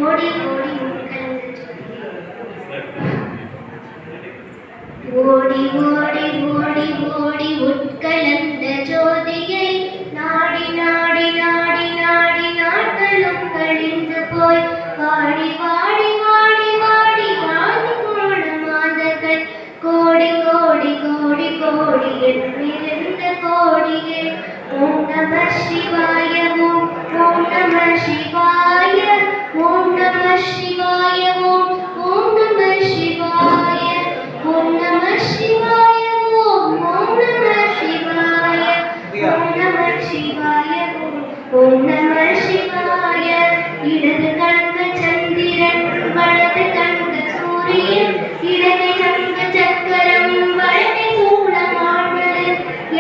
ஓடி ஓடி உட்கலந்த ஓடி ஓடி ஓடி ஓடி உட்கலந்த ஜோதியை நாடி நாடி நாடி நாடி நாட்களும் கழிந்து போய் வாடி வாடி வாடி வாடி வாடி போன மாதங்கள் கோடி கோடி கோடி கோடி என்றிருந்த கோடியே ஓம் நம சிவாய ஓம் நம சிவாய ஓம் நம சிவாய ஓம் நம சிவாய ஓம் நம சிவாய ஓம் நம சிவாய ஓம் நம சிவாய ஓம் நம சிவாய இடது கண்க சந்திரன் வலது கண்க சூரியன் இடது கண்க சக்கரம் வலது சூளமானது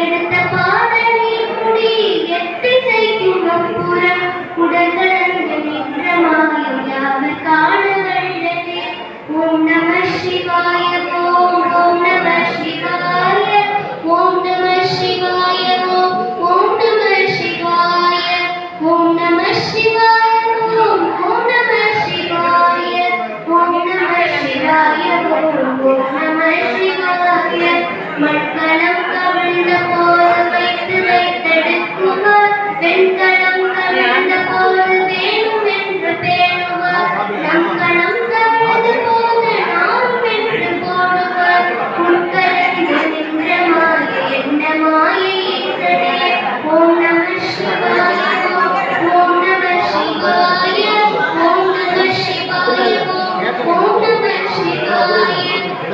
எடுத்த பாதனை முடி எட்டு செய்யும் அப்புறம் உடல்களந்த நின்ற மாயம் யாவர் காண வல்லதே ஓம் நம சிவாய ஓம் நம சிவாய ஓம் நம சிவாய ஓம் நம சிவாய ஓம் நம சிவாய ஓம் நம சிவாய ஓம் நம சிவாய ஓம் நம சிவாய மட்களம் கவிழ்ந்த போது வைத்து வைத்தெடுக்குவார் வெண்கலம் கவிழ்ந்த போது வேணும் என்று பேணுவார் நம்கலம் கவிழ்ந்த போது நானும் என்று போடுவார் உட்கலந்து நின்ற மாய என்ன மாயை சரிய ஓம் நம சிவாய ஓம் நம சிவாய ஓம் நம சிவாய ஓம் நம சிவாய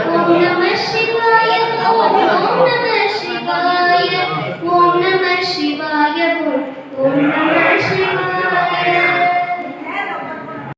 ஓம் நம சிவாய ஓம் நம சிவாய ஓம் நம சிவாய ஓம்